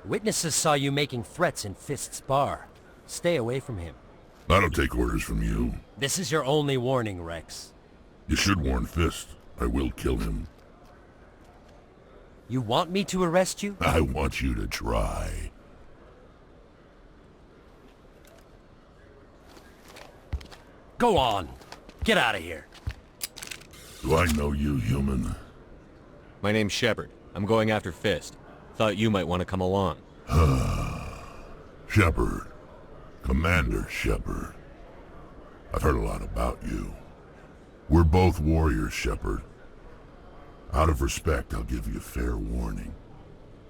Witnesses saw you making threats in Fist's bar. Stay away from him. I don't take orders from you. This is your only warning, Rex. You should warn Fist. I will kill him. You want me to arrest you? I want you to try. Go on. Get out of here. Do I know you, human? My name's Shepard. I'm going after Fist. Thought you might want to come along. Shepard. Commander Shepard. I've heard a lot about you. We're both warriors, Shepard. Out of respect, I'll give you a fair warning.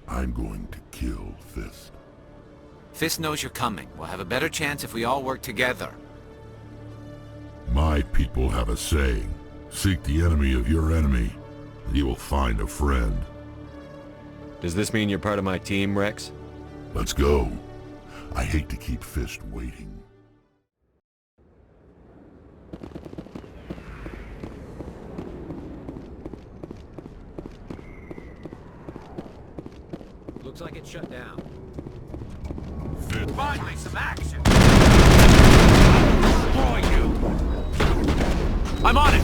I'm going to kill Fist. Fist knows you're coming. We'll have a better chance if we all work together. My people have a saying. Seek the enemy of your enemy, and you will find a friend. Does this mean you're part of my team, Rex? Let's go. I hate to keep Fist waiting. Looks like it's shut down. Fist. Finally, some action! I'll destroy you! I'm on it!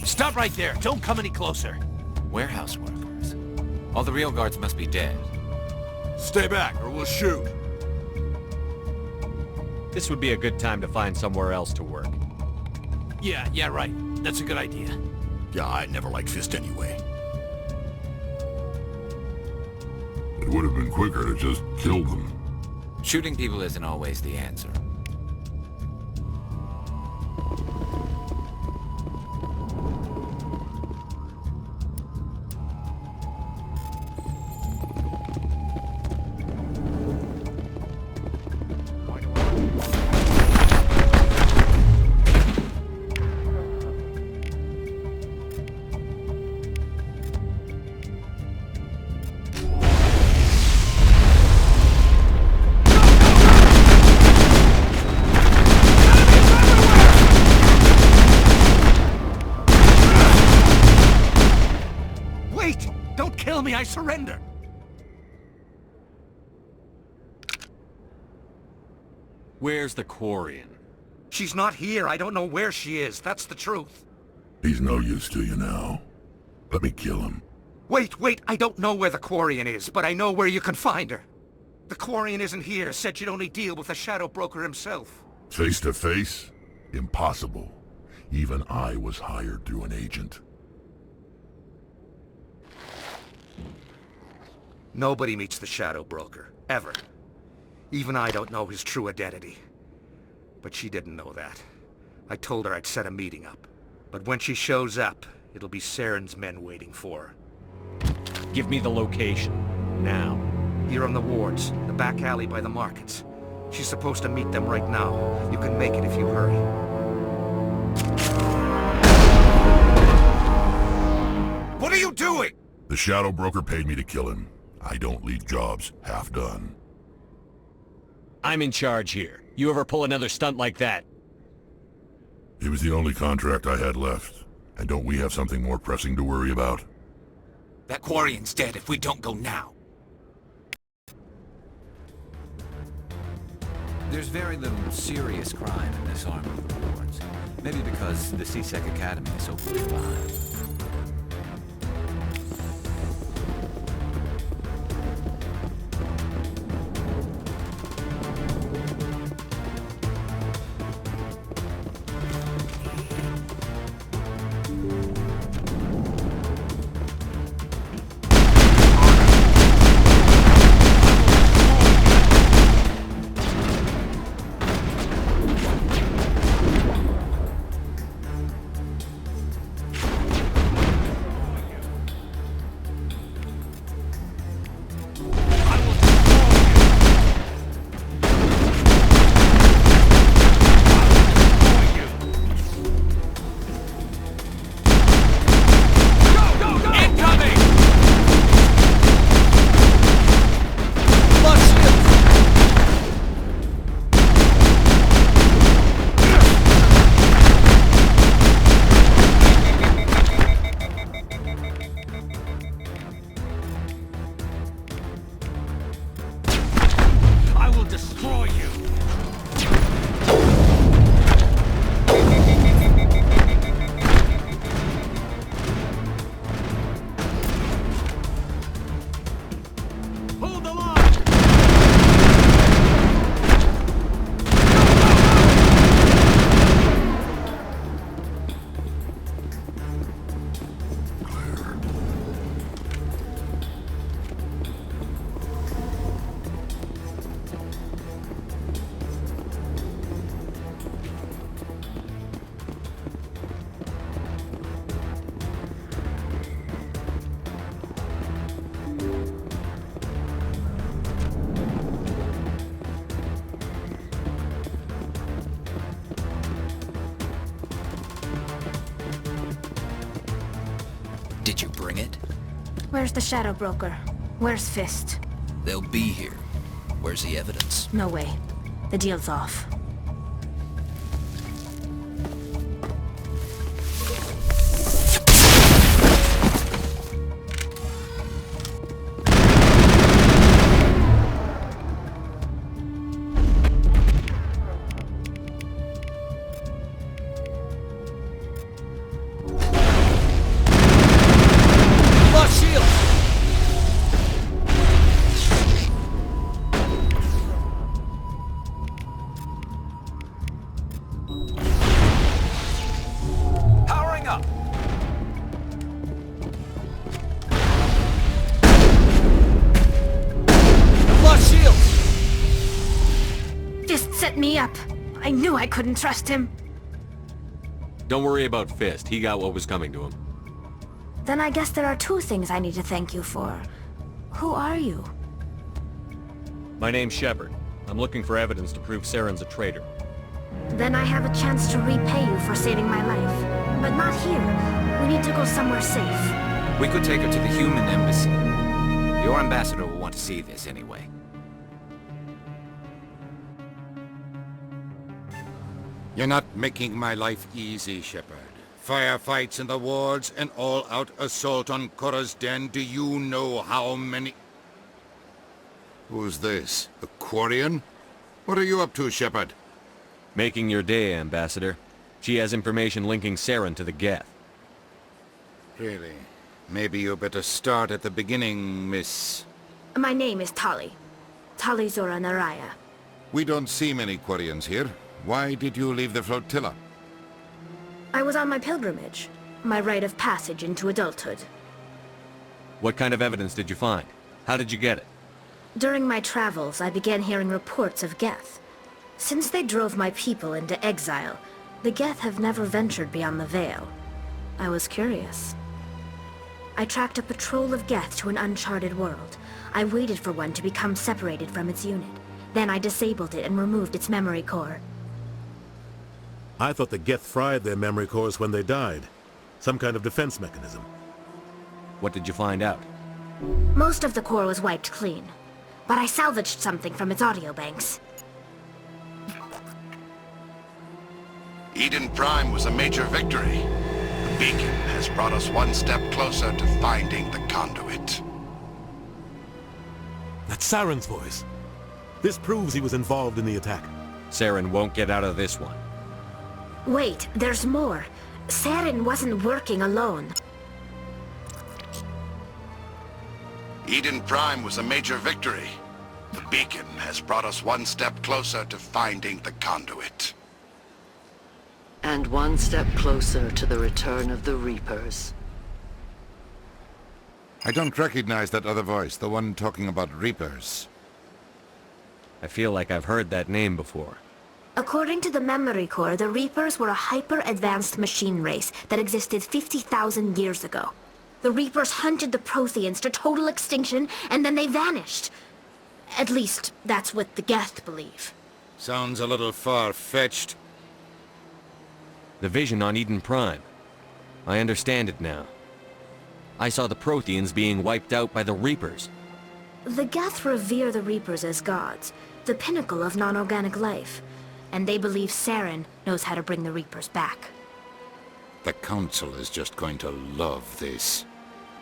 Stop right there. Don't come any closer. Warehouse workers. All the real guards must be dead. Stay back or we'll shoot. This would be a good time to find somewhere else to work. Yeah, right. That's a good idea. Yeah, I never liked Fist anyway. It would have been quicker to just kill them. Shooting people isn't always the answer. Kill me, I surrender! Where's the Quarian? She's not here. I don't know where she is. That's the truth. He's no use to you now. Let me kill him. Wait. I don't know where the Quarian is, but I know where you can find her. The Quarian isn't here. Said she'd only deal with the Shadow Broker himself. Face to face? Impossible. Even I was hired through an agent. Nobody meets the Shadow Broker, ever. Even I don't know his true identity. But she didn't know that. I told her I'd set a meeting up. But when she shows up, it'll be Saren's men waiting for her. Give me the location. Now. Here on the wards, the back alley by the markets. She's supposed to meet them right now. You can make it if you hurry. What are you doing? The Shadow Broker paid me to kill him. I don't leave jobs half done. I'm in charge here. You ever pull another stunt like that? It was the only contract I had left. And don't we have something more pressing to worry about? That Quarian's dead if we don't go now. There's very little serious crime in this arm of the wards. Maybe because the C-Sec Academy is so close behind. Did you bring it? Where's the Shadow Broker? Where's Fist? They'll be here. Where's the evidence? No way. The deal's off. Me up. I knew I couldn't trust him. Don't worry about Fist. He got what was coming to him. Then I guess there are two things I need to thank you for. Who are you? My name's Shepard. I'm looking for evidence to prove Saren's a traitor. Then I have a chance to repay you for saving my life. But not here. We need to go somewhere safe. We could take her to the human embassy. Your ambassador will want to see this anyway. You're not making my life easy, Shepard. Firefights in the wards, an all-out assault on Korra's den. Do you know how many... Who's this? A Quarian? What are you up to, Shepard? Making your day, Ambassador. She has information linking Saren to the Geth. Really? Maybe you better start at the beginning, Miss... My name is Tali. Tali Zora Naraya. We don't see many Quarians here. Why did you leave the flotilla? I was on my pilgrimage. My rite of passage into adulthood. What kind of evidence did you find? How did you get it? During my travels, I began hearing reports of Geth. Since they drove my people into exile, the Geth have never ventured beyond the Veil. I was curious. I tracked a patrol of Geth to an uncharted world. I waited for one to become separated from its unit. Then I disabled it and removed its memory core. I thought the Geth fried their memory cores when they died. Some kind of defense mechanism. What did you find out? Most of the core was wiped clean, but I salvaged something from its audio banks. Eden Prime was a major victory. The beacon has brought us one step closer to finding the conduit. That's Saren's voice. This proves he was involved in the attack. Saren won't get out of this one. Wait, there's more. Saren wasn't working alone. Eden Prime was a major victory. The beacon has brought us one step closer to finding the conduit. And one step closer to the return of the Reapers. I don't recognize that other voice, the one talking about Reapers. I feel like I've heard that name before. According to the memory core, the Reapers were a hyper-advanced machine race that existed 50,000 years ago. The Reapers hunted the Protheans to total extinction, and then they vanished. At least, that's what the Geth believe. Sounds a little far-fetched. The vision on Eden Prime. I understand it now. I saw the Protheans being wiped out by the Reapers. The Geth revere the Reapers as gods, the pinnacle of non-organic life, and they believe Saren knows how to bring the Reapers back. The Council is just going to love this.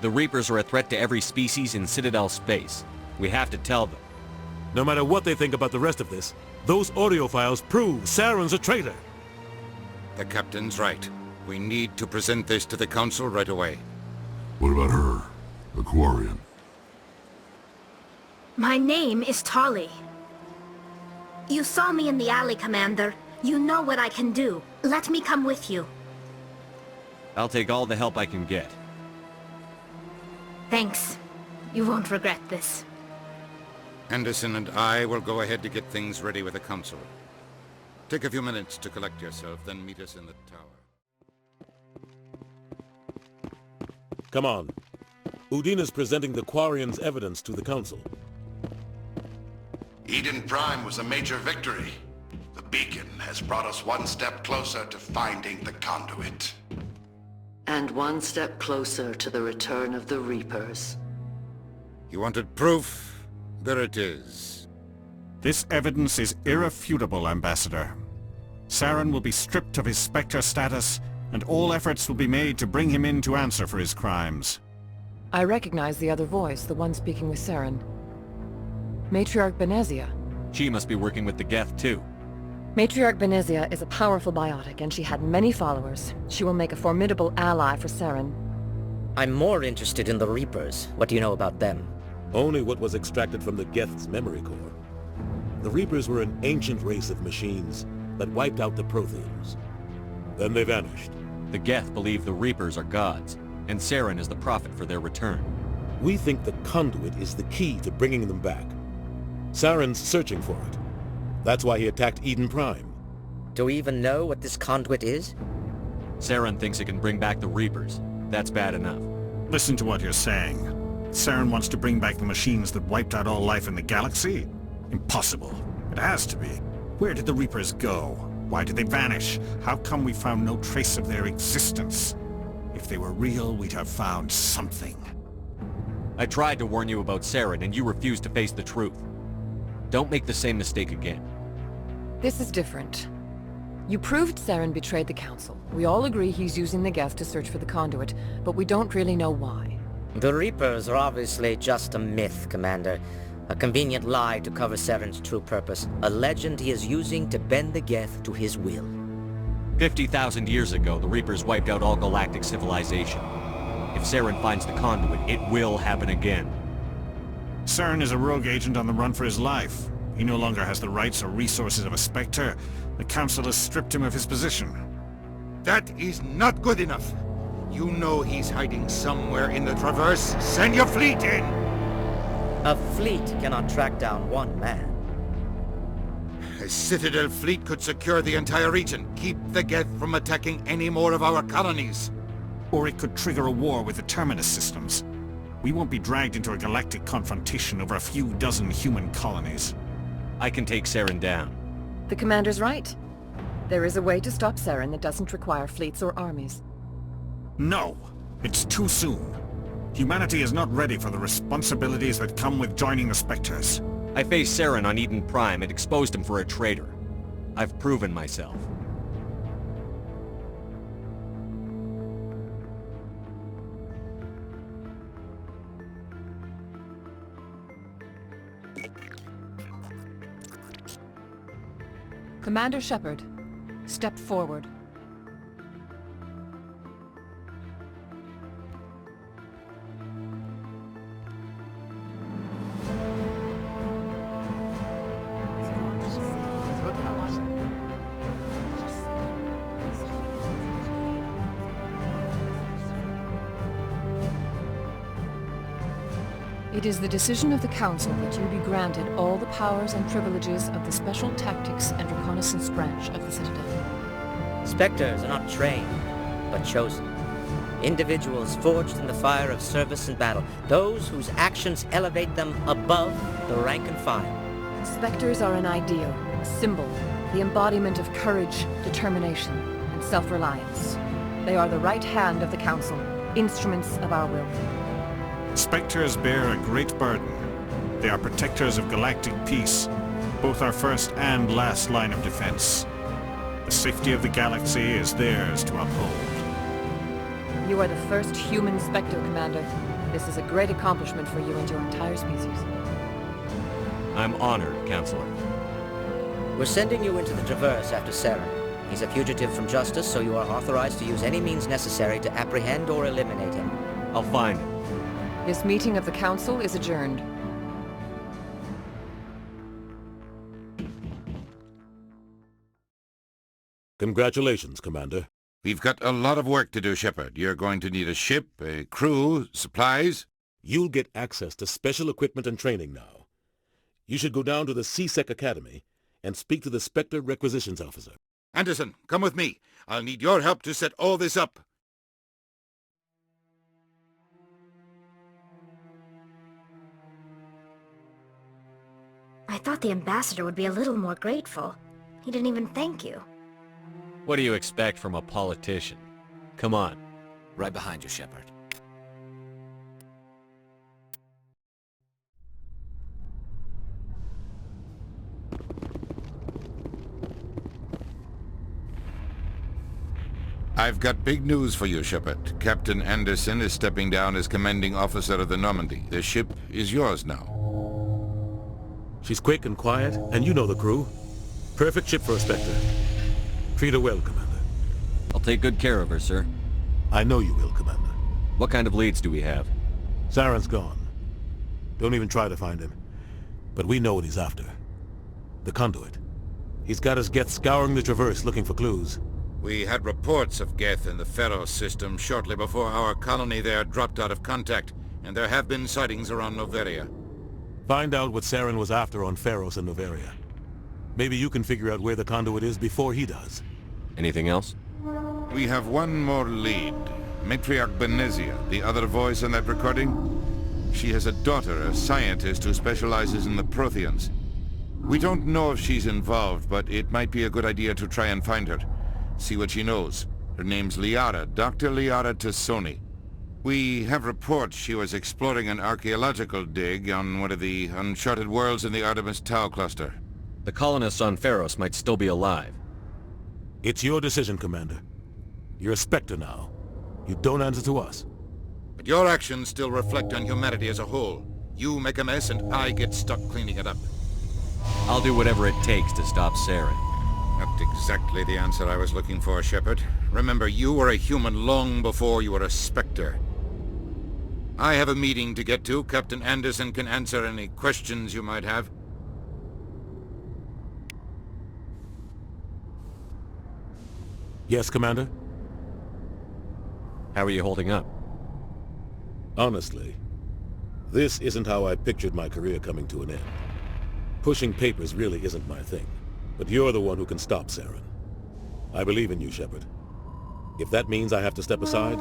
The Reapers are a threat to every species in Citadel space. We have to tell them. No matter what they think about the rest of this, those audio files prove Saren's a traitor. The Captain's right. We need to present this to the Council right away. What about her? The Quarian? My name is Tali. You saw me in the alley, Commander. You know what I can do. Let me come with you. I'll take all the help I can get. Thanks. You won't regret this. Anderson and I will go ahead to get things ready with the Council. Take a few minutes to collect yourself, then meet us in the tower. Come on. Udina's presenting the Quarian's evidence to the Council. Eden Prime was a major victory. The beacon has brought us one step closer to finding the conduit. And one step closer to the return of the Reapers. You wanted proof? There it is. This evidence is irrefutable, Ambassador. Saren will be stripped of his Spectre status, and all efforts will be made to bring him in to answer for his crimes. I recognize the other voice, the one speaking with Saren. Matriarch Benezia. She must be working with the Geth too. Matriarch Benezia is a powerful biotic, and she had many followers. She will make a formidable ally for Saren. I'm more interested in the Reapers. What do you know about them? Only what was extracted from the Geth's memory core. The Reapers were an ancient race of machines that wiped out the Protheans. Then they vanished. The Geth believe the Reapers are gods, and Saren is the prophet for their return. We think the conduit is the key to bringing them back. Saren's searching for it. That's why he attacked Eden Prime. Do we even know what this conduit is? Saren thinks it can bring back the Reapers. That's bad enough. Listen to what you're saying. Saren wants to bring back the machines that wiped out all life in the galaxy? Impossible. It has to be. Where did the Reapers go? Why did they vanish? How come we found no trace of their existence? If they were real, we'd have found something. I tried to warn you about Saren, and you refused to face the truth. Don't make the same mistake again. This is different. You proved Saren betrayed the Council. We all agree he's using the Geth to search for the conduit, but we don't really know why. The Reapers are obviously just a myth, Commander. A convenient lie to cover Saren's true purpose. A legend he is using to bend the Geth to his will. 50,000 years ago, the Reapers wiped out all galactic civilization. If Saren finds the conduit, it will happen again. Saren is a rogue agent on the run for his life. He no longer has the rights or resources of a Spectre. The Council has stripped him of his position. That is not good enough. You know he's hiding somewhere in the Traverse. Send your fleet in! A fleet cannot track down one man. A Citadel fleet could secure the entire region, keep the Geth from attacking any more of our colonies. Or it could trigger a war with the Terminus systems. We won't be dragged into a galactic confrontation over a few dozen human colonies. I can take Saren down. The Commander's right. There is a way to stop Saren that doesn't require fleets or armies. No! It's too soon. Humanity is not ready for the responsibilities that come with joining the Spectres. I faced Saren on Eden Prime and exposed him for a traitor. I've proven myself. Commander Shepard, step forward. It is the decision of the Council that you be granted all the powers and privileges of the Special Tactics and Reconnaissance Branch of the Citadel. Spectres are not trained, but chosen. Individuals forged in the fire of service and battle, those whose actions elevate them above the rank and file. Spectres are an ideal, a symbol, the embodiment of courage, determination, and self-reliance. They are the right hand of the Council, instruments of our will. Spectres bear a great burden. They are protectors of galactic peace, both our first and last line of defense. The safety of the galaxy is theirs to uphold. You are the first human Spectre, Commander. This is a great accomplishment for you and your entire species. I'm honored, Counselor. We're sending you into the Traverse after Saren. He's a fugitive from justice, so you are authorized to use any means necessary to apprehend or eliminate him. I'll find him. This meeting of the Council is adjourned. Congratulations, Commander. We've got a lot of work to do, Shepard. You're going to need a ship, a crew, supplies. You'll get access to special equipment and training now. You should go down to the C-Sec Academy and speak to the Spectre Requisitions Officer. Anderson, come with me. I'll need your help to set all this up. I thought the ambassador would be a little more grateful. He didn't even thank you. What do you expect from a politician? Come on. Right behind you, Shepard. I've got big news for you, Shepard. Captain Anderson is stepping down as commanding officer of the Normandy. The ship is yours now. She's quick and quiet, and you know the crew. Perfect ship for a Spectre. Treat her well, Commander. I'll take good care of her, sir. I know you will, Commander. What kind of leads do we have? Saren's gone. Don't even try to find him. But we know what he's after. The conduit. He's got his Geth scouring the Traverse looking for clues. We had reports of Geth in the Pharos system shortly before our colony there dropped out of contact, and there have been sightings around Noveria. Find out what Saren was after on Pharos and Noveria. Maybe you can figure out where the conduit is before he does. Anything else? We have one more lead. Matriarch Benezia, the other voice on that recording. She has a daughter, a scientist who specializes in the Protheans. We don't know if she's involved, but it might be a good idea to try and find her. See what she knows. Her name's Liara, Dr. Liara Tassoni. We have reports she was exploring an archaeological dig on one of the uncharted worlds in the Artemis Tau cluster. The colonists on Pharos might still be alive. It's your decision, Commander. You're a Spectre now. You don't answer to us. But your actions still reflect on humanity as a whole. You make a mess and I get stuck cleaning it up. I'll do whatever it takes to stop Saren. Not exactly the answer I was looking for, Shepard. Remember, you were a human long before you were a Spectre. I have a meeting to get to. Captain Anderson can answer any questions you might have. Yes, Commander? How are you holding up? Honestly, this isn't how I pictured my career coming to an end. Pushing papers really isn't my thing. But you're the one who can stop Saren. I believe in you, Shepard. If that means I have to step aside,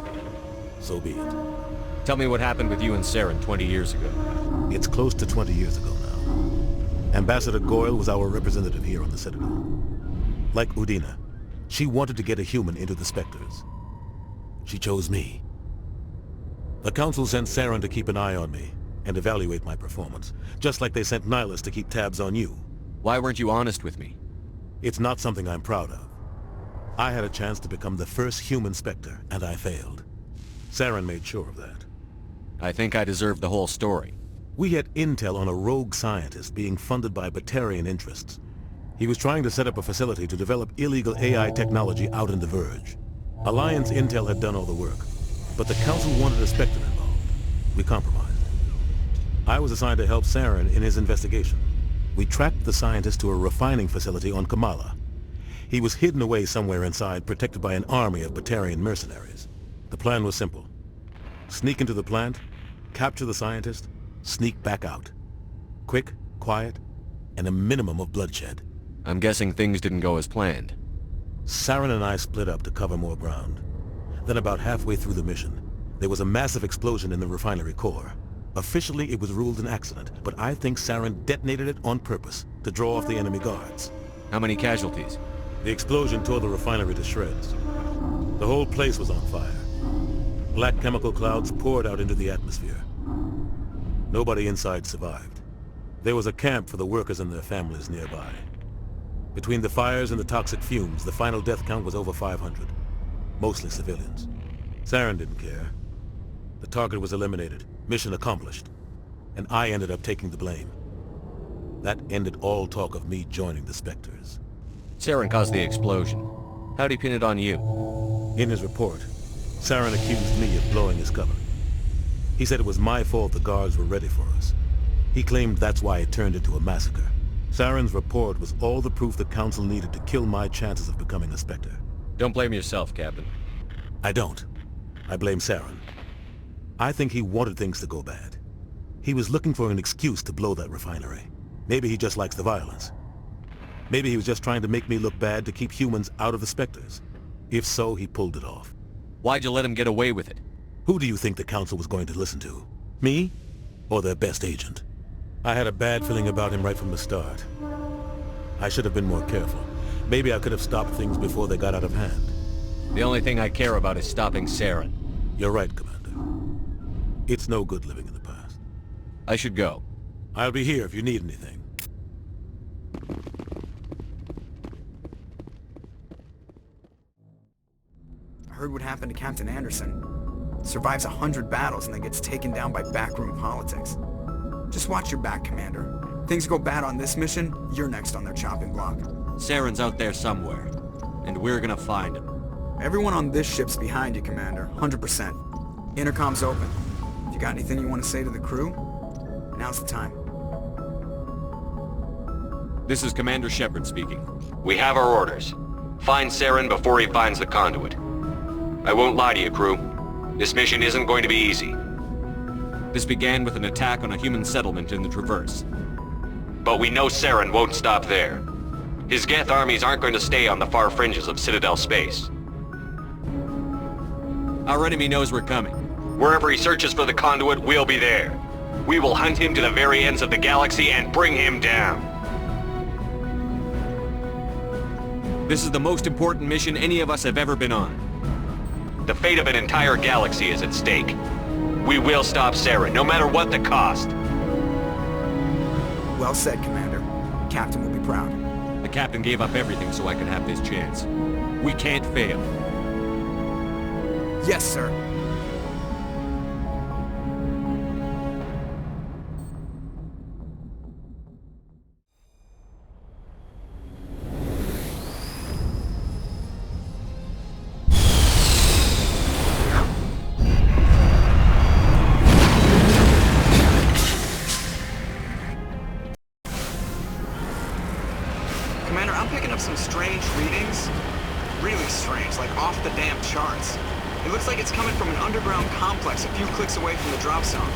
so be it. Tell me what happened with you and Saren 20 years ago. It's close to 20 years ago now. Ambassador Goyle was our representative here on the Citadel. Like Udina, she wanted to get a human into the Spectres. She chose me. The Council sent Saren to keep an eye on me and evaluate my performance, just like they sent Nihilus to keep tabs on you. Why weren't you honest with me? It's not something I'm proud of. I had a chance to become the first human Spectre, and I failed. Saren made sure of that. I think I deserve the whole story. We had intel on a rogue scientist being funded by Batarian interests. He was trying to set up a facility to develop illegal AI technology out in the Verge. Alliance intel had done all the work, but the Council wanted a Spectre involved. We compromised. I was assigned to help Saren in his investigation. We tracked the scientist to a refining facility on Kamala. He was hidden away somewhere inside, protected by an army of Batarian mercenaries. The plan was simple. Sneak into the plant, capture the scientist, sneak back out. Quick, quiet, and a minimum of bloodshed. I'm guessing things didn't go as planned. Saren and I split up to cover more ground. Then about halfway through the mission, there was a massive explosion in the refinery core. Officially, it was ruled an accident, but I think Saren detonated it on purpose to draw off the enemy guards. How many casualties? The explosion tore the refinery to shreds. The whole place was on fire. Black chemical clouds poured out into the atmosphere. Nobody inside survived. There was a camp for the workers and their families nearby. Between the fires and the toxic fumes, the final death count was over 500. Mostly civilians. Saren didn't care. The target was eliminated, mission accomplished, and I ended up taking the blame. That ended all talk of me joining the Spectres. Saren caused the explosion. How'd he pin it on you? In his report, Saren accused me of blowing his cover. He said it was my fault the guards were ready for us. He claimed that's why it turned into a massacre. Saren's report was all the proof the Council needed to kill my chances of becoming a Spectre. Don't blame yourself, Captain. I don't. I blame Saren. I think he wanted things to go bad. He was looking for an excuse to blow that refinery. Maybe he just likes the violence. Maybe he was just trying to make me look bad to keep humans out of the Spectres. If so, he pulled it off. Why'd you let him get away with it? Who do you think the Council was going to listen to? Me? Or their best agent? I had a bad feeling about him right from the start. I should have been more careful. Maybe I could have stopped things before they got out of hand. The only thing I care about is stopping Saren. You're right, Commander. It's no good living in the past. I should go. I'll be here if you need anything. I heard what happened to Captain Anderson. Survives 100 battles and then gets taken down by backroom politics. Just watch your back, Commander. Things go bad on this mission, you're next on their chopping block. Saren's out there somewhere, and we're gonna find him. Everyone on this ship's behind you, Commander. 100%. Intercom's open. If you got anything you want to say to the crew, now's the time. This is Commander Shepard speaking. We have our orders. Find Saren before he finds the conduit. I won't lie to you, crew. This mission isn't going to be easy. This began with an attack on a human settlement in the Traverse. But we know Saren won't stop there. His Geth armies aren't going to stay on the far fringes of Citadel space. Our enemy knows we're coming. Wherever he searches for the conduit, we'll be there. We will hunt him to the very ends of the galaxy and bring him down. This is the most important mission any of us have ever been on. The fate of an entire galaxy is at stake. We will stop Saren, no matter what the cost. Well said, Commander. Captain will be proud. The Captain gave up everything so I could have this chance. We can't fail. Yes, sir. Commander, I'm picking up some strange readings. Really strange, like off the damn charts. It looks like it's coming from an underground complex a few clicks away from the drop zone.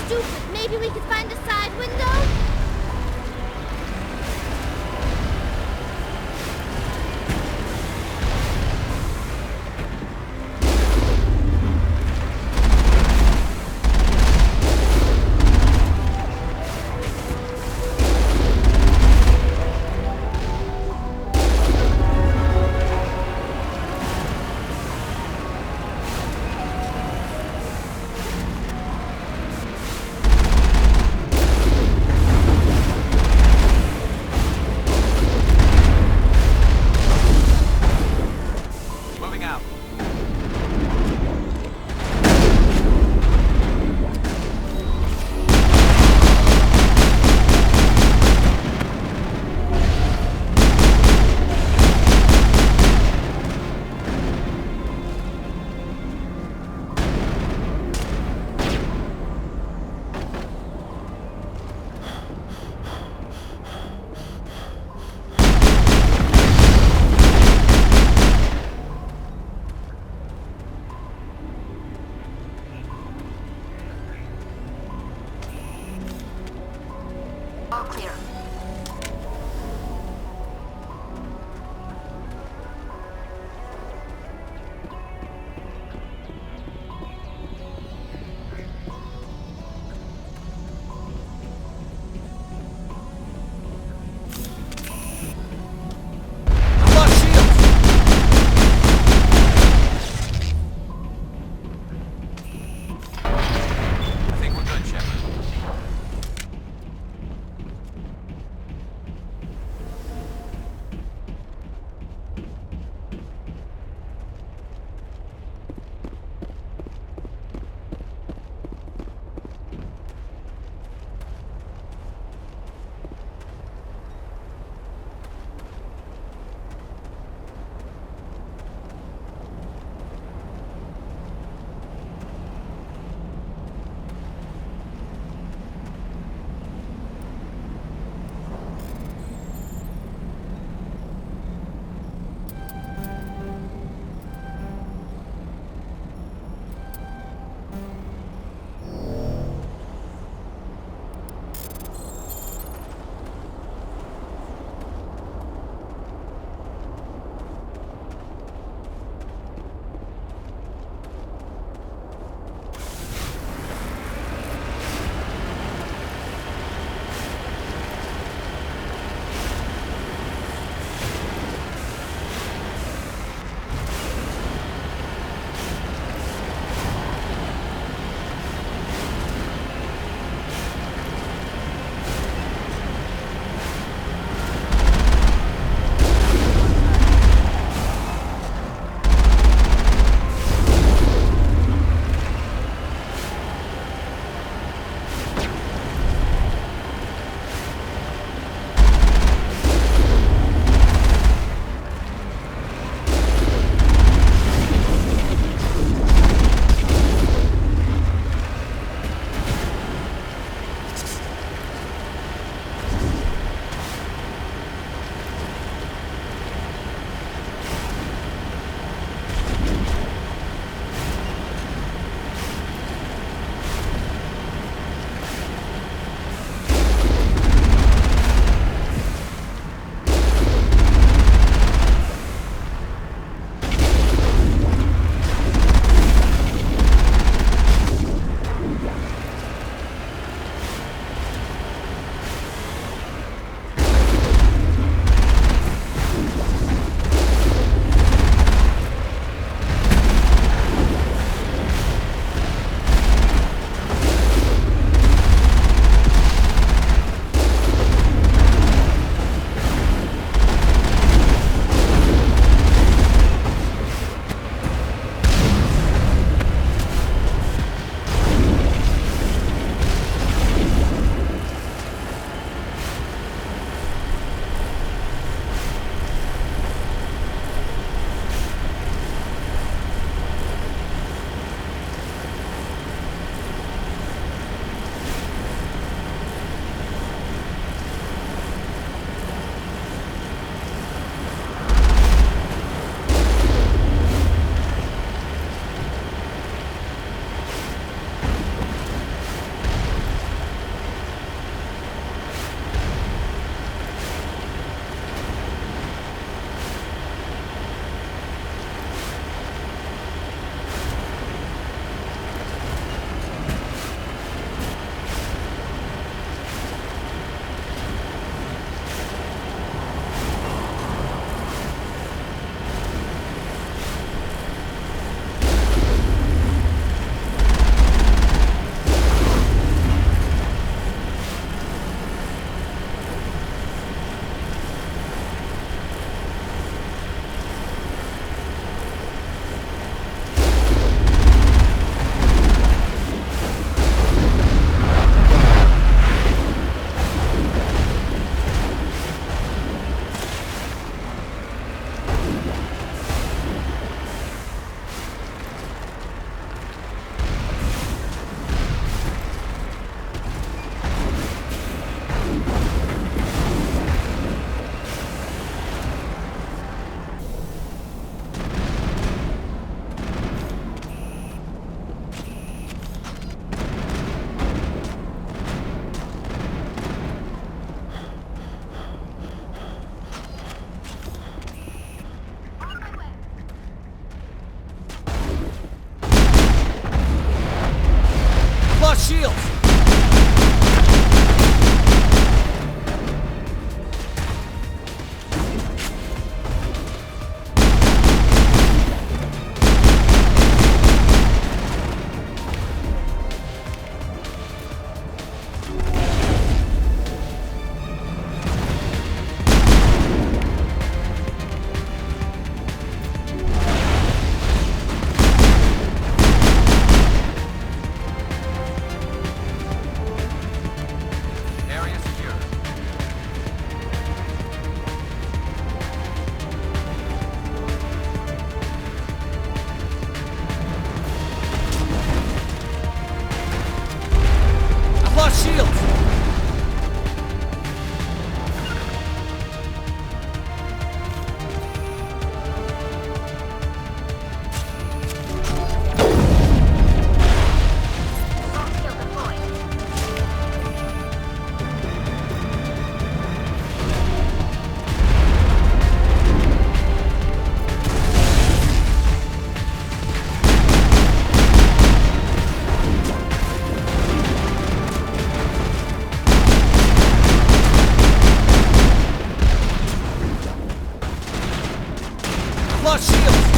stupid. Maybe we could find a side window? lost shields!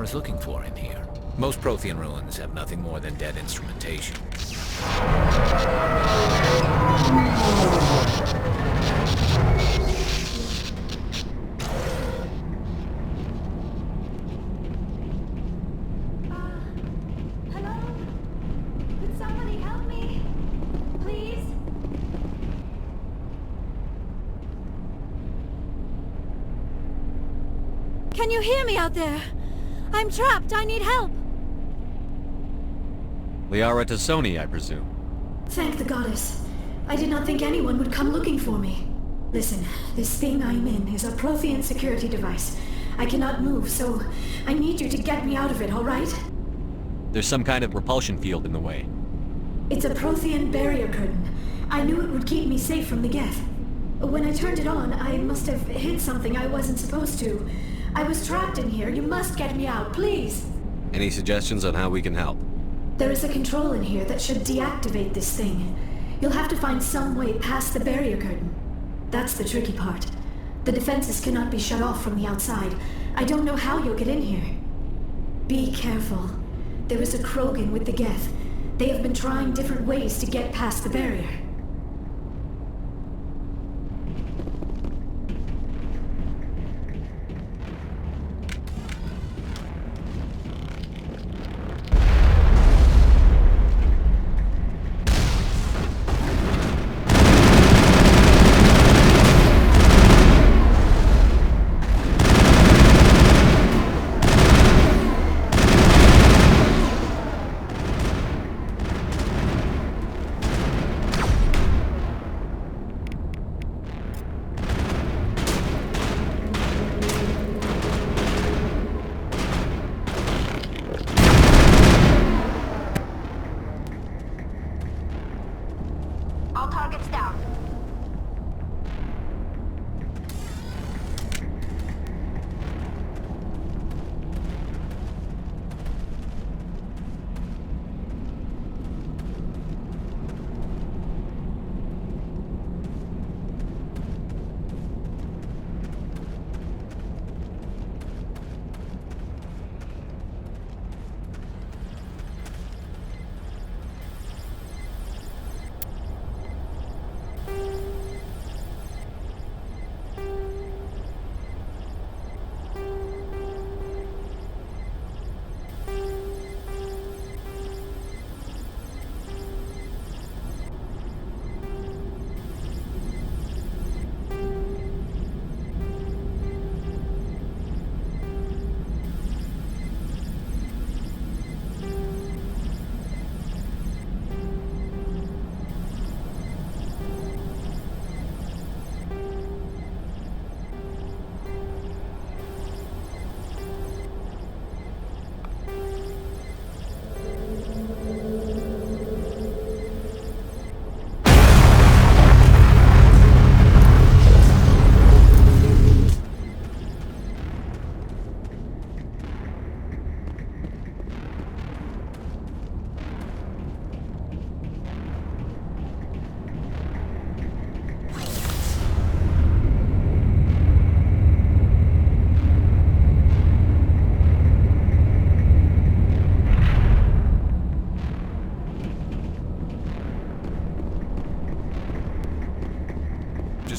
was looking for in here. Most Prothean ruins have nothing more than dead instrumentation. Can you hear me out there? I'm trapped. I need help. Liara Tassoni, I presume. Thank the goddess. I did not think anyone would come looking for me. Listen, this thing I'm in is a Prothean security device. I cannot move, so I need you to get me out of it, all right? There's some kind of repulsion field in the way. It's a Prothean barrier curtain. I knew it would keep me safe from the Geth. When I turned it on, I must have hit something I wasn't supposed to. I was trapped in here. You must get me out, please. Any suggestions on how we can help? There is a control in here that should deactivate this thing. You'll have to find some way past the barrier curtain. That's the tricky part. The defenses cannot be shut off from the outside. I don't know how you'll get in here. Be careful. There is a Krogan with the Geth. They have been trying different ways to get past the barrier.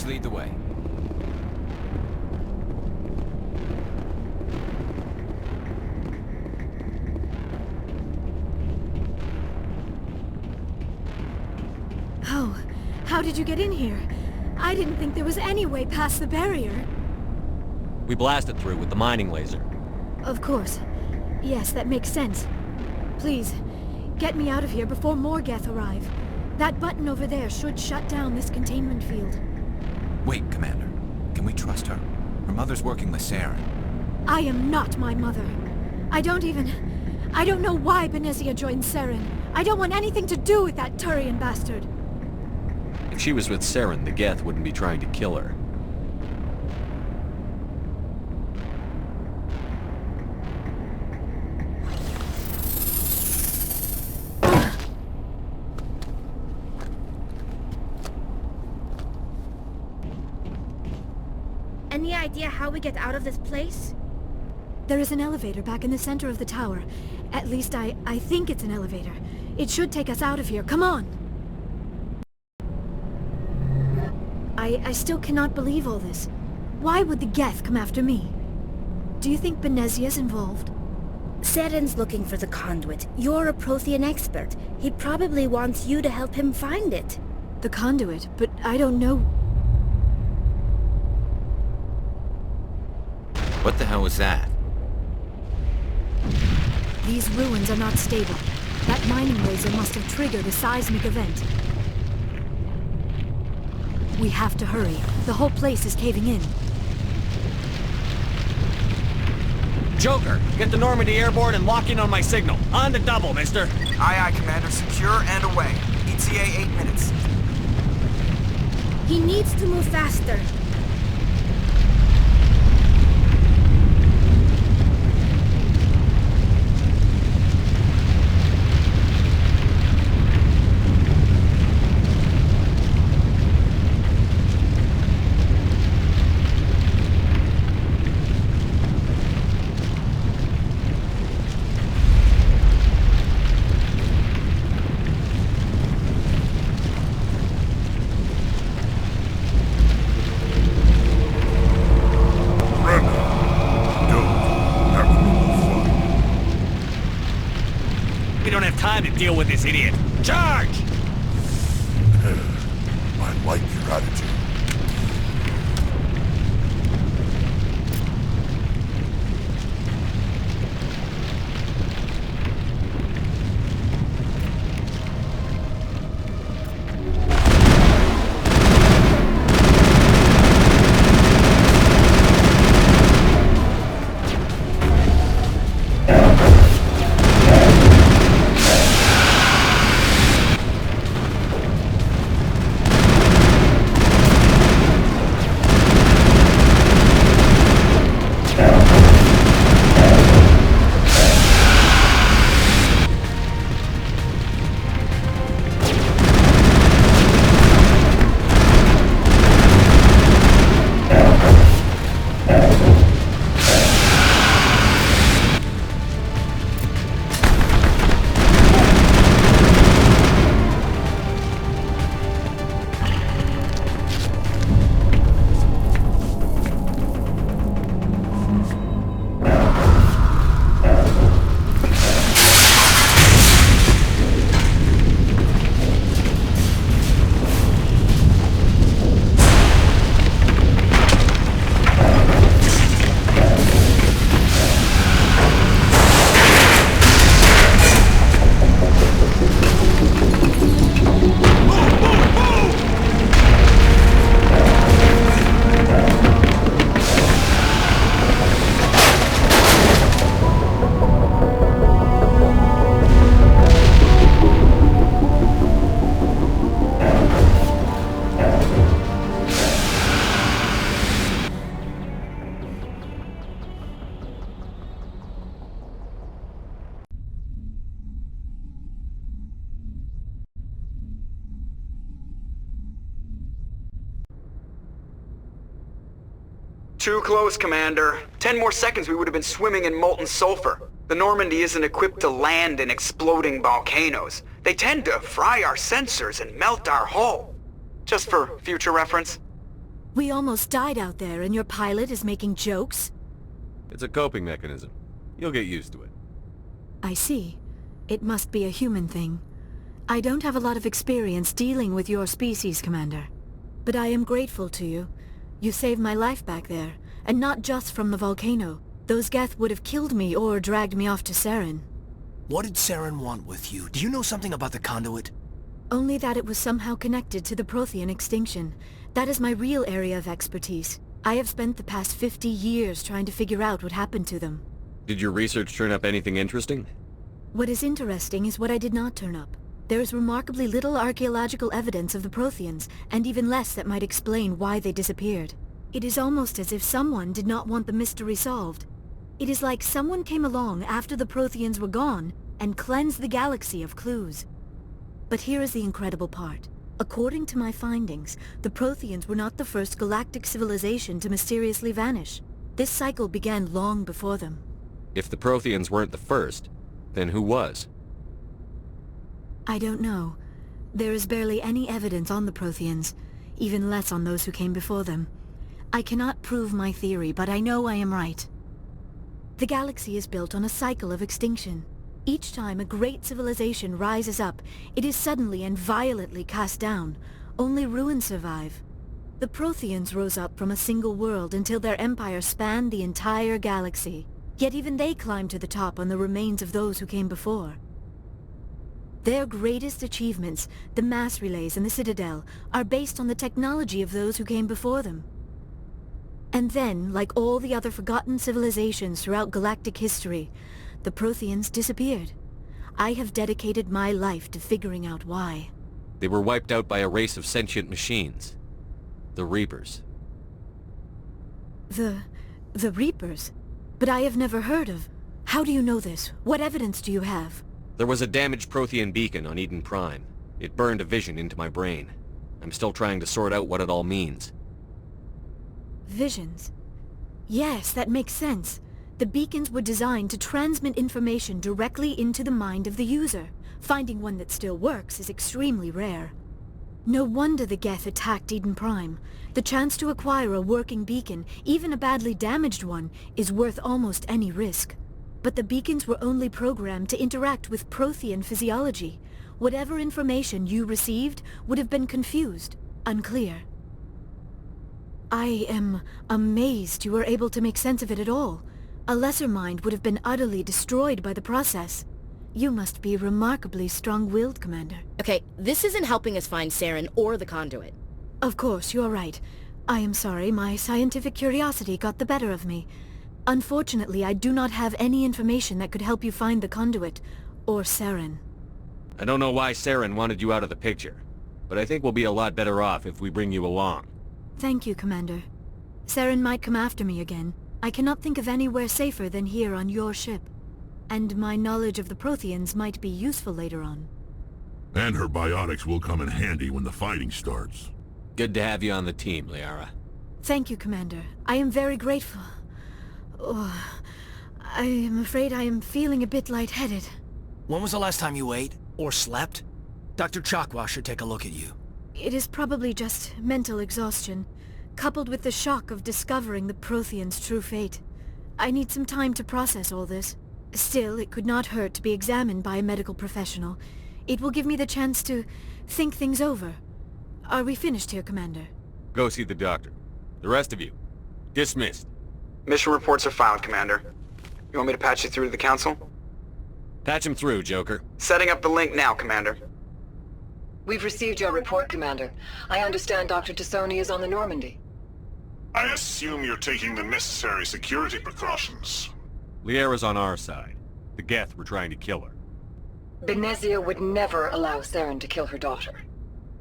Lead the way. Oh, how did you get in here? I didn't think there was any way past the barrier. We blasted through with the mining laser. Of course. Yes, that makes sense. Please, get me out of here before more Geth arrive. That button over there should shut down this containment field. Wait, Commander. Can we trust her? Her mother's working with Saren. I am not my mother. I don't know why Benezia joined Saren. I don't want anything to do with that Turian bastard. If she was with Saren, the Geth wouldn't be trying to kill her. Any idea how we get out of this place? There is an elevator back in the center of the tower. At least I think it's an elevator. It should take us out of here. Come on! I still cannot believe all this. Why would the Geth come after me? Do you think Benezia's involved? Seren's looking for the conduit. You're a Prothean expert. He probably wants you to help him find it. The conduit? But I don't know... What the hell was that? These ruins are not stable. That mining laser must have triggered a seismic event. We have to hurry. The whole place is caving in. Joker, get the Normandy airborne and lock in on my signal. On the double, mister. Aye, aye, Commander. Secure and away. ETA 8 minutes. He needs to move faster. Deal with this idiot. Charge! I like your attitude. Too close, Commander. 10 more seconds we would have been swimming in molten sulfur. The Normandy isn't equipped to land in exploding volcanoes. They tend to fry our sensors and melt our hull. Just for future reference. We almost died out there and your pilot is making jokes? It's a coping mechanism. You'll get used to it. I see. It must be a human thing. I don't have a lot of experience dealing with your species, Commander. But I am grateful to you. You saved my life back there, and not just from the volcano. Those Geth would have killed me or dragged me off to Saren. What did Saren want with you? Do you know something about the conduit? Only that it was somehow connected to the Prothean extinction. That is my real area of expertise. I have spent the past 50 years trying to figure out what happened to them. Did your research turn up anything interesting? What is interesting is what I did not turn up. There is remarkably little archaeological evidence of the Protheans, and even less that might explain why they disappeared. It is almost as if someone did not want the mystery solved. It is like someone came along after the Protheans were gone and cleansed the galaxy of clues. But here is the incredible part. According to my findings, the Protheans were not the first galactic civilization to mysteriously vanish. This cycle began long before them. If the Protheans weren't the first, then who was? I don't know. There is barely any evidence on the Protheans, even less on those who came before them. I cannot prove my theory, but I know I am right. The galaxy is built on a cycle of extinction. Each time a great civilization rises up, it is suddenly and violently cast down. Only ruins survive. The Protheans rose up from a single world until their empire spanned the entire galaxy. Yet even they climbed to the top on the remains of those who came before. Their greatest achievements, the mass relays and the Citadel, are based on the technology of those who came before them. And then, like all the other forgotten civilizations throughout galactic history, the Protheans disappeared. I have dedicated my life to figuring out why. They were wiped out by a race of sentient machines. The Reapers. The Reapers? But I have never heard of... How do you know this? What evidence do you have? There was a damaged Prothean beacon on Eden Prime. It burned a vision into my brain. I'm still trying to sort out what it all means. Visions? Yes, that makes sense. The beacons were designed to transmit information directly into the mind of the user. Finding one that still works is extremely rare. No wonder the Geth attacked Eden Prime. The chance to acquire a working beacon, even a badly damaged one, is worth almost any risk. But the beacons were only programmed to interact with Prothean physiology. Whatever information you received would have been confused, unclear. I am amazed you were able to make sense of it at all. A lesser mind would have been utterly destroyed by the process. You must be remarkably strong-willed, Commander. Okay, this isn't helping us find Saren or the conduit. Of course, you're right. I am sorry, my scientific curiosity got the better of me. Unfortunately, I do not have any information that could help you find the conduit, or Saren. I don't know why Saren wanted you out of the picture, but I think we'll be a lot better off if we bring you along. Thank you, Commander. Saren might come after me again. I cannot think of anywhere safer than here on your ship. And my knowledge of the Protheans might be useful later on. And her biotics will come in handy when the fighting starts. Good to have you on the team, Liara. Thank you, Commander. I am very grateful. Oh, I am afraid I am feeling a bit lightheaded. When was the last time you ate? Or slept? Dr. Chakwa should take a look at you. It is probably just mental exhaustion, coupled with the shock of discovering the Protheans' true fate. I need some time to process all this. Still, it could not hurt to be examined by a medical professional. It will give me the chance to think things over. Are we finished here, Commander? Go see the doctor. The rest of you, dismissed. Mission reports are filed, Commander. You want me to patch you through to the Council? Patch him through, Joker. Setting up the link now, Commander. We've received your report, Commander. I understand Dr. Tassoni is on the Normandy. I assume you're taking the necessary security precautions. Liara's on our side. The Geth were trying to kill her. Benezia would never allow Saren to kill her daughter.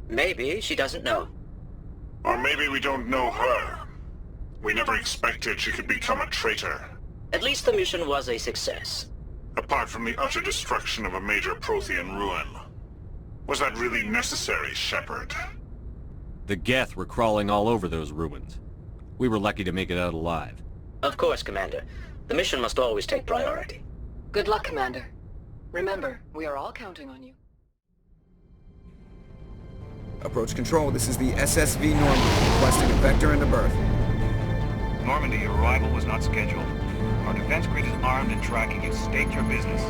Maybe she doesn't know. Or maybe we don't know her. We never expected she could become a traitor. At least the mission was a success. Apart from the utter destruction of a major Prothean ruin. Was that really necessary, Shepard? The Geth were crawling all over those ruins. We were lucky to make it out alive. Of course, Commander. The mission must always take priority. Good luck, Commander. Remember, we are all counting on you. Approach control, this is the SSV Normandy, requesting a vector into berth. Normandy, your arrival was not scheduled. Our defense grid is armed and tracking you. State your business.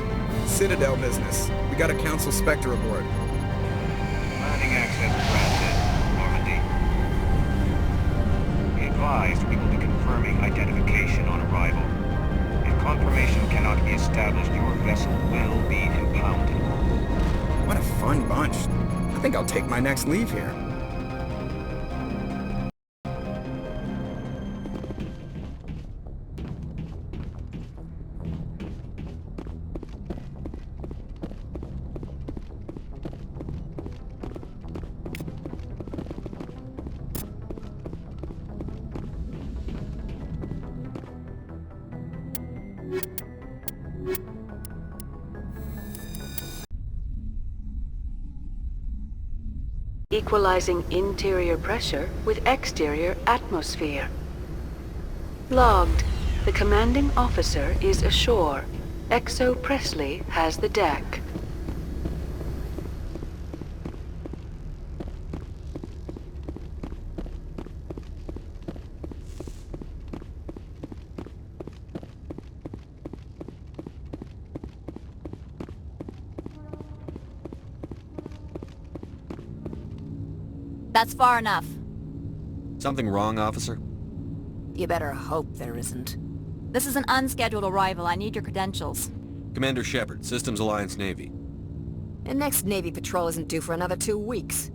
Citadel business. We got a Council Spectre aboard. Landing access granted, Normandy. Be advised, we will be confirming identification on arrival. If confirmation cannot be established, your vessel will be impounded. What a fun bunch. I think I'll take my next leave here. Equalizing interior pressure with exterior atmosphere. Logged. The commanding officer is ashore. Exo Presley has the deck. That's far enough. Something wrong, officer? You better hope there isn't. This is an unscheduled arrival. I need your credentials. Commander Shepard, Systems Alliance Navy. The next Navy patrol isn't due for another 2 weeks.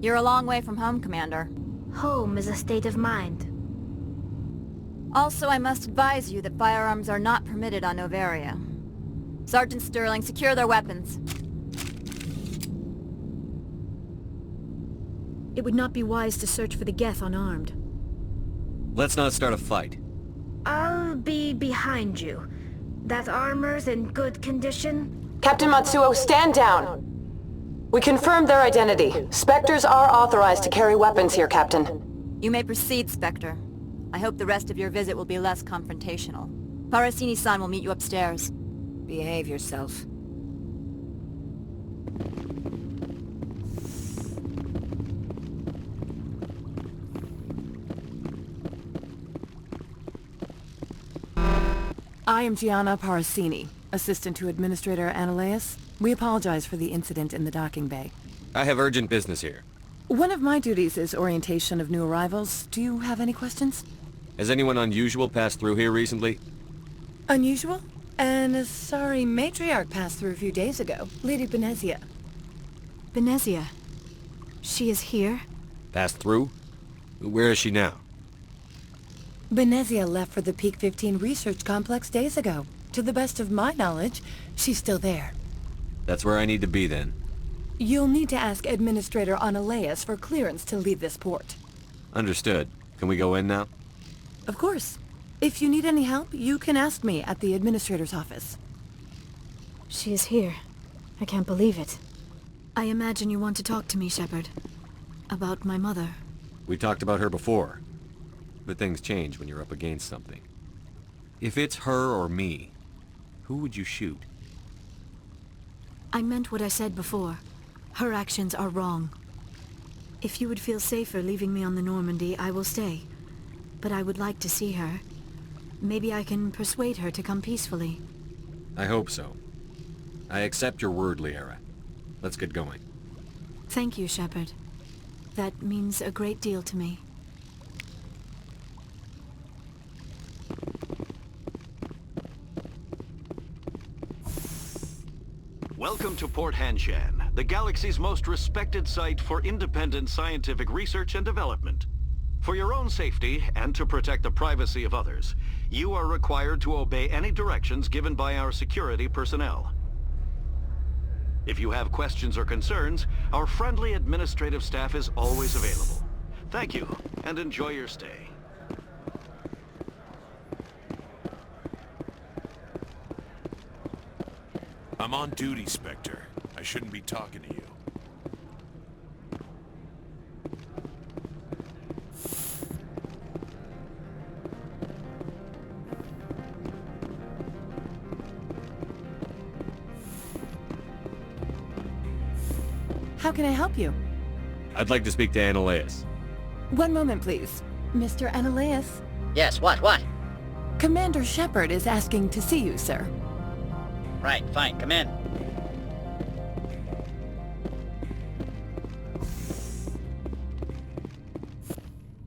You're a long way from home, Commander. Home is a state of mind. Also, I must advise you that firearms are not permitted on Noveria. Sergeant Sterling, secure their weapons. It would not be wise to search for the Geth unarmed. Let's not start a fight. I'll be behind you. That armor's in good condition? Captain Matsuo, stand down! We confirmed their identity. Spectres are authorized to carry weapons here, Captain. You may proceed, Spectre. I hope the rest of your visit will be less confrontational. Parasini-san will meet you upstairs. Behave yourself. I am Gianna Parasini, assistant to Administrator Ananias. We apologize for the incident in the docking bay. I have urgent business here. One of my duties is orientation of new arrivals. Do you have any questions? Has anyone unusual passed through here recently? Unusual? An Asari matriarch passed through a few days ago. Lady Benezia. Benezia? She is here? Passed through? Where is she now? Benezia left for the Peak 15 research complex days ago. To the best of my knowledge, she's still there. That's where I need to be then. You'll need to ask Administrator Ananias for clearance to leave this port. Understood. Can we go in now? Of course. If you need any help, you can ask me at the Administrator's office. She is here. I can't believe it. I imagine you want to talk to me, Shepard. About my mother. We talked about her before. But things change when you're up against something. If it's her or me, who would you shoot? I meant what I said before. Her actions are wrong. If you would feel safer leaving me on the Normandy, I will stay. But I would like to see her. Maybe I can persuade her to come peacefully. I hope so. I accept your word, Liara. Let's get going. Thank you, Shepard. That means a great deal to me. Welcome to Port Hanshan, the galaxy's most respected site for independent scientific research and development. For your own safety, and to protect the privacy of others, you are required to obey any directions given by our security personnel. If you have questions or concerns, our friendly administrative staff is always available. Thank you, and enjoy your stay. I'm on duty, Spectre. I shouldn't be talking to you. How can I help you? I'd like to speak to Ananias. One moment, please. Mr. Ananias? Yes, what? Commander Shepard is asking to see you, sir. Right, fine, come in.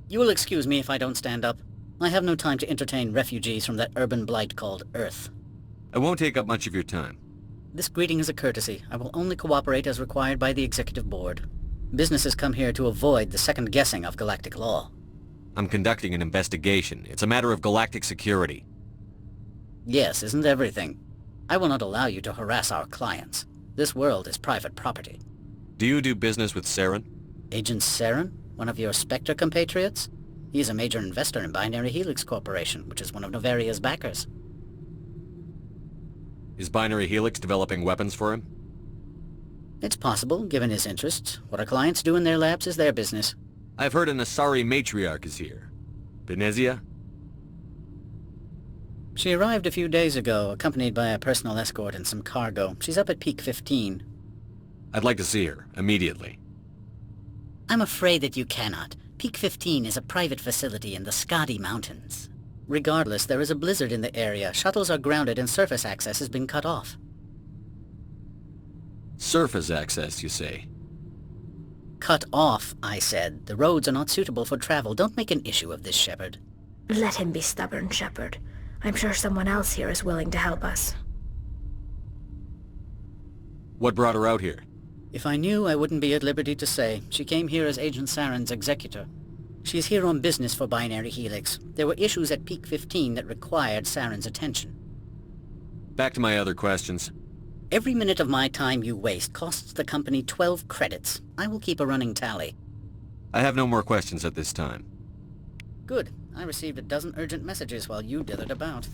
You will excuse me if I don't stand up. I have no time to entertain refugees from that urban blight called Earth. I won't take up much of your time. This greeting is a courtesy. I will only cooperate as required by the Executive Board. Businesses come here to avoid the second guessing of galactic law. I'm conducting an investigation. It's a matter of galactic security. Yes, isn't everything? I will not allow you to harass our clients. This world is private property. Do you do business with Saren? Agent Saren? One of your Spectre compatriots? He is a major investor in Binary Helix Corporation, which is one of Novaria's backers. Is Binary Helix developing weapons for him? It's possible, given his interests. What our clients do in their labs is their business. I've heard an Asari matriarch is here. Benezia? She arrived a few days ago, accompanied by a personal escort and some cargo. She's up at Peak 15. I'd like to see her, immediately. I'm afraid that you cannot. Peak 15 is a private facility in the Scotty Mountains. Regardless, there is a blizzard in the area. Shuttles are grounded and surface access has been cut off. Surface access, you say? Cut off, I said. The roads are not suitable for travel. Don't make an issue of this, Shepard. Let him be stubborn, Shepard. I'm sure someone else here is willing to help us. What brought her out here? If I knew, I wouldn't be at liberty to say. She came here as Agent Saren's executor. She's here on business for Binary Helix. There were issues at Peak 15 that required Saren's attention. Back to my other questions. Every minute of my time you waste costs the company 12 credits. I will keep a running tally. I have no more questions at this time. Good. I received a dozen urgent messages while you dithered about.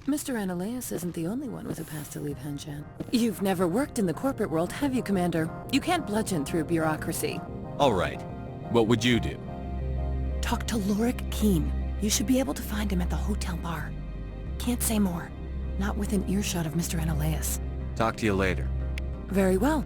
Mr. Ananias isn't the only one with a path to leave Henshan. You've never worked in the corporate world, have you, Commander? You can't bludgeon through bureaucracy. All right. What would you do? Talk to Lorik Keen. You should be able to find him at the hotel bar. Can't say more. Not within earshot of Mr. Ananias. Talk to you later. Very well.